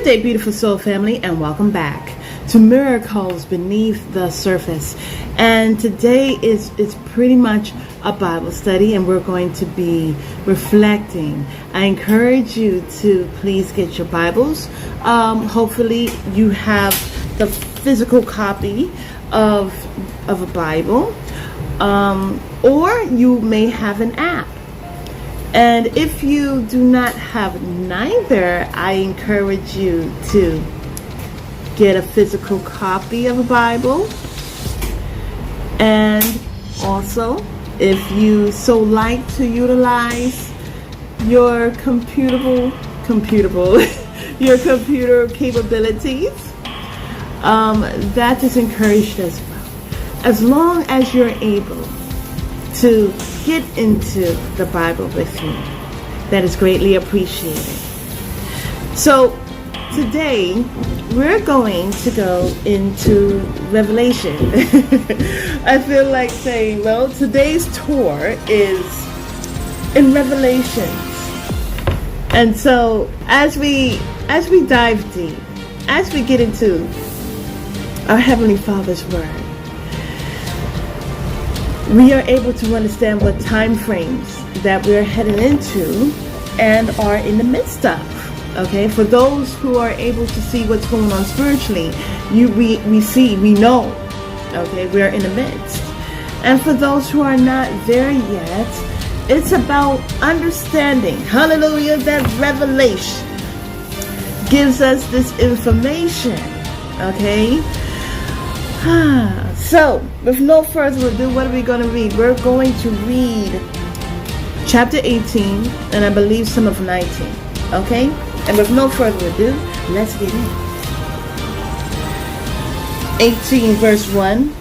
Good day, beautiful soul family, and welcome back to Miracles Beneath the Surface. And today is pretty much a Bible study, and we're going to be reflecting. I encourage you to please get your Bibles. Hopefully you have the physical copy of a Bible, or you may have an app. And if you do not have neither, I encourage you to get a physical copy of a Bible. And also, if you so like to utilize your computer capabilities, that is encouraged as well. As long as you're able to get into the Bible with me, that is greatly appreciated. So today we're going to go into Revelation. I feel like saying, well, today's tour is in Revelations. And so as we dive deep, as we get into our Heavenly Father's Word, we are able to understand what time frames that we're heading into and are in the midst of. Okay, for those who are able to see what's going on spiritually, we know. Okay, we're in the midst. And for those who are not there yet, it's about understanding. Hallelujah! That revelation gives us this information. Okay. So, with no further ado, what are we going to read? We're going to read chapter 18, and I believe some of 19. Okay? And with no further ado, let's get in. 18 verse 1,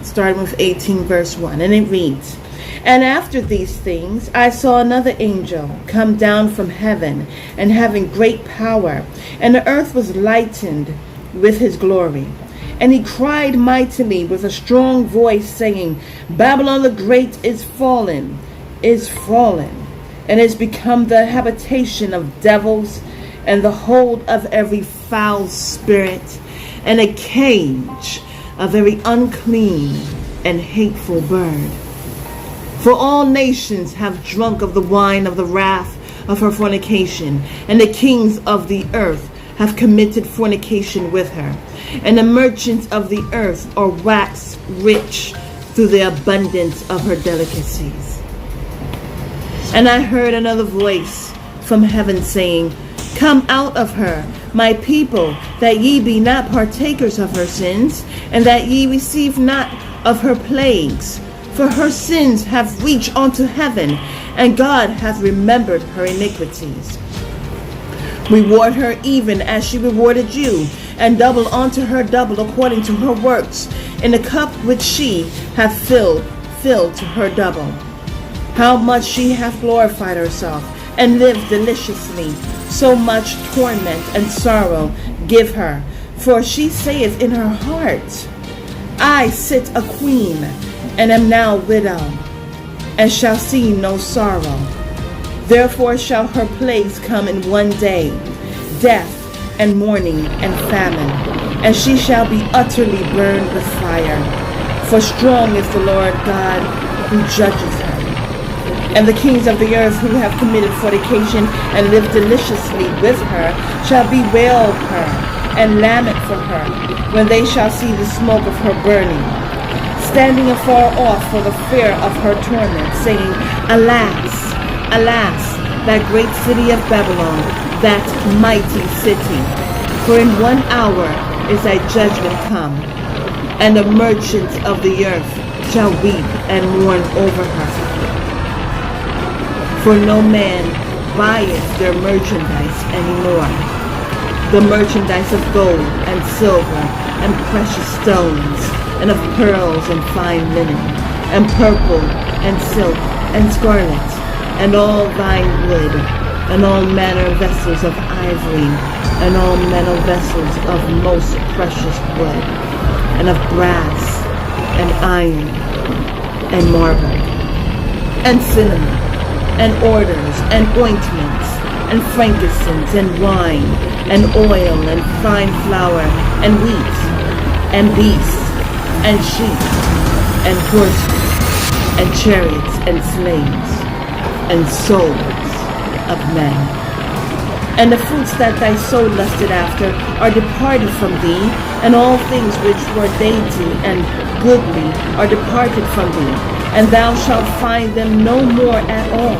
starting with 18 verse 1, and it reads, "And after these things, I saw another angel come down from heaven, and having great power, and the earth was lightened with his glory. And he cried mightily with a strong voice, saying, Babylon the Great is fallen, and is become the habitation of devils, and the hold of every foul spirit, and a cage of every unclean and hateful bird. For all nations have drunk of the wine of the wrath of her fornication, and the kings of the earth have committed fornication with her. And the merchants of the earth are waxed rich through the abundance of her delicacies. And I heard another voice from heaven saying, Come out of her, my people, that ye be not partakers of her sins, and that ye receive not of her plagues. For her sins have reached unto heaven, and God hath remembered her iniquities. Reward her even as she rewarded you, and double unto her double according to her works, in the cup which she hath filled to her double. How much she hath glorified herself, and lived deliciously, so much torment and sorrow give her. For she saith in her heart, I sit a queen, and am now widow, and shall see no sorrow. Therefore shall her plagues come in one day, death and mourning and famine, and she shall be utterly burned with fire. For strong is the Lord God who judges her. And the kings of the earth who have committed fornication and lived deliciously with her shall bewail her and lament for her when they shall see the smoke of her burning, standing afar off for the fear of her torment, saying, Alas, alas, that great city of Babylon, that mighty city. For in 1 hour is thy judgment come, and the merchants of the earth shall weep and mourn over her. For no man buyeth their merchandise anymore, the merchandise of gold and silver and precious stones, and of pearls and fine linen, and purple and silk and scarlet, and all thine wood, and all manner vessels of ivory, and all manner vessels of most precious wood, and of brass, and iron, and marble, and cinnamon, and orders, and ointments, and frankincense, and wine, and oil, and fine flour, and wheat, and beasts, and sheep, and horses, and chariots, and slaves, and souls of men. And the fruits that thy soul lusted after are departed from thee, and all things which were dainty and goodly are departed from thee, and thou shalt find them no more at all.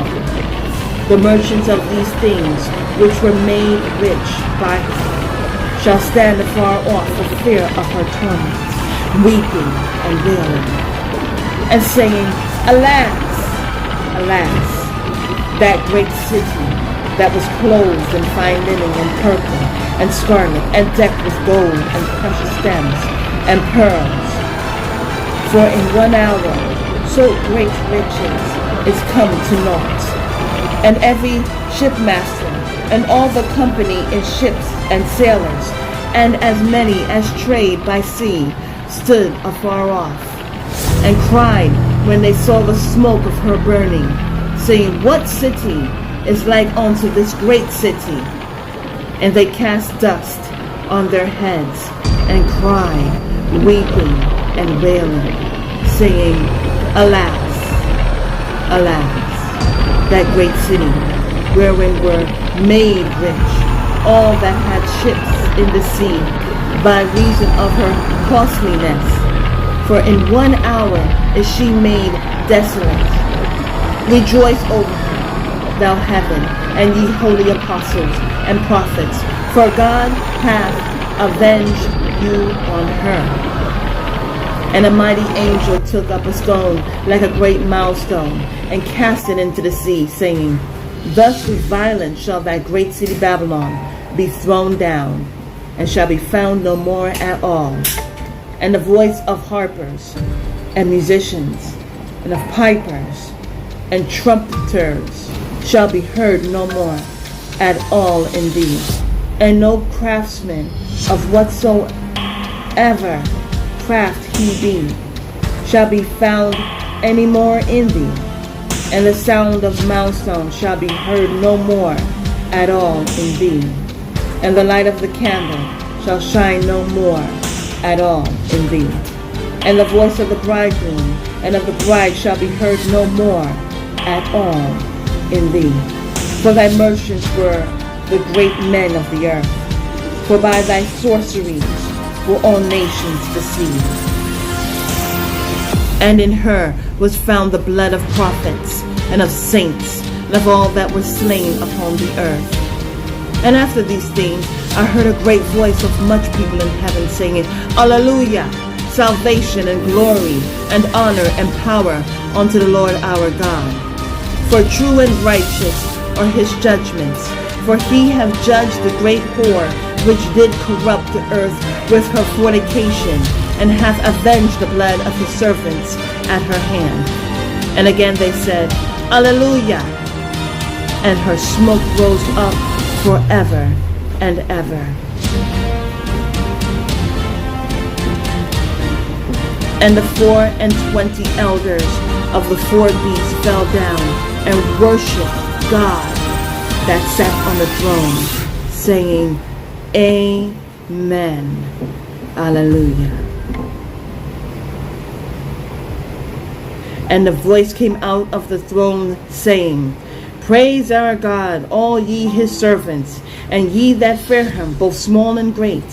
The merchants of these things, which were made rich by her, shall stand afar off for fear of her torments, weeping and wailing, and saying, Alas, alas, that great city, that was clothed in fine linen and purple and scarlet, and decked with gold and precious gems and pearls. For in 1 hour so great riches is come to naught. And every shipmaster and all the company in ships and sailors, and as many as trade by sea, stood afar off, and cried when they saw the smoke of her burning, saying, What city is like unto this great city? And they cast dust on their heads, and cried, weeping and wailing, saying, Alas, alas, that great city, wherein were made rich all that had ships in the sea, by reason of her costliness. For in 1 hour is she made desolate. Rejoice over her, thou heaven, and ye holy apostles and prophets, for God hath avenged you on her. And a mighty angel took up a stone like a great milestone, and cast it into the sea, saying, Thus with violence shall that great city Babylon be thrown down, and shall be found no more at all. And the voice of harpers and musicians, and of pipers and trumpeters shall be heard no more at all in thee, and no craftsman of whatsoever craft he be shall be found any more in thee, and the sound of milestone shall be heard no more at all in thee, and the light of the candle shall shine no more at all in thee, and the voice of the bridegroom and of the bride shall be heard no more at all in thee. For thy merchants were the great men of the earth, for by thy sorceries were all nations deceived. And in her was found the blood of prophets and of saints and of all that were slain upon the earth. And after these things I heard a great voice of much people in heaven saying, Alleluia! Salvation and glory and honor and power unto the Lord our God. For true and righteous are his judgments. For he hath judged the great whore which did corrupt the earth with her fornication, and hath avenged the blood of his servants at her hand. And again they said, Alleluia! And her smoke rose up forever and ever. And the 24 elders of the 4 beasts fell down and worshipped God that sat on the throne, saying, Amen. Alleluia. And the voice came out of the throne, saying, Praise our God, all ye his servants, and ye that fear him, both small and great.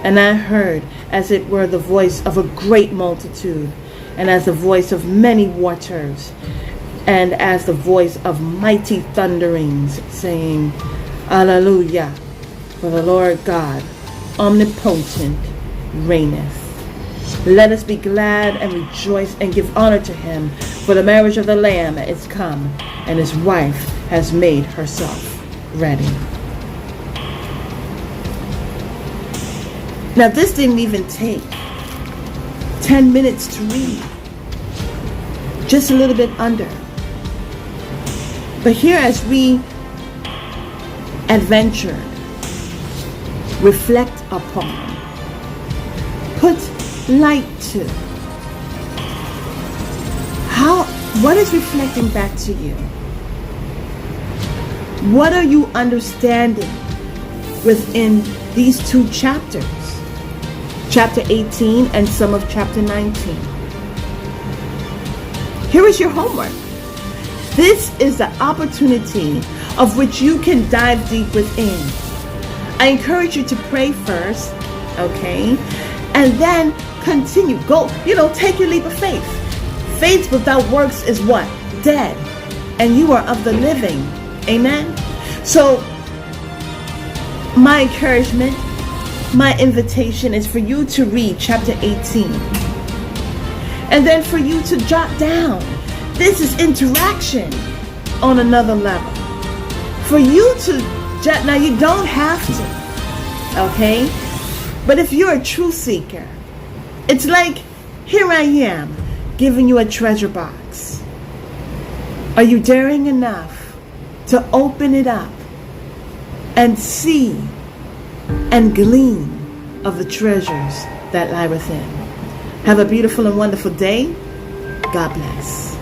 And I heard, as it were, the voice of a great multitude, and as the voice of many waters, and as the voice of mighty thunderings, saying, Alleluia, for the Lord God, omnipotent, reigneth. Let us be glad and rejoice and give honor to him, for the marriage of the Lamb is come, and his wife has made herself ready. Now this didn't even take 10 minutes to read. Just a little bit under. But here as we adventure, reflect upon, put light to, what is reflecting back to you? What are you understanding within these two chapters? Chapter 18 and some of chapter 19. Here is your homework. This is the opportunity of which you can dive deep within. I encourage you to pray first, okay? And then continue. Go, take your leap of faith. Faith without works is what? Dead. And you are of the living. Amen? So, my encouragement, my invitation is for you to read chapter 18. And then for you to jot down. This is interaction on another level. For you to jot, now you don't have to, okay? But if you're a truth seeker, it's like, here I am, giving you a treasure box. Are you daring enough to open it up and see and glean of the treasures that lie within? Have a beautiful and wonderful day. God bless.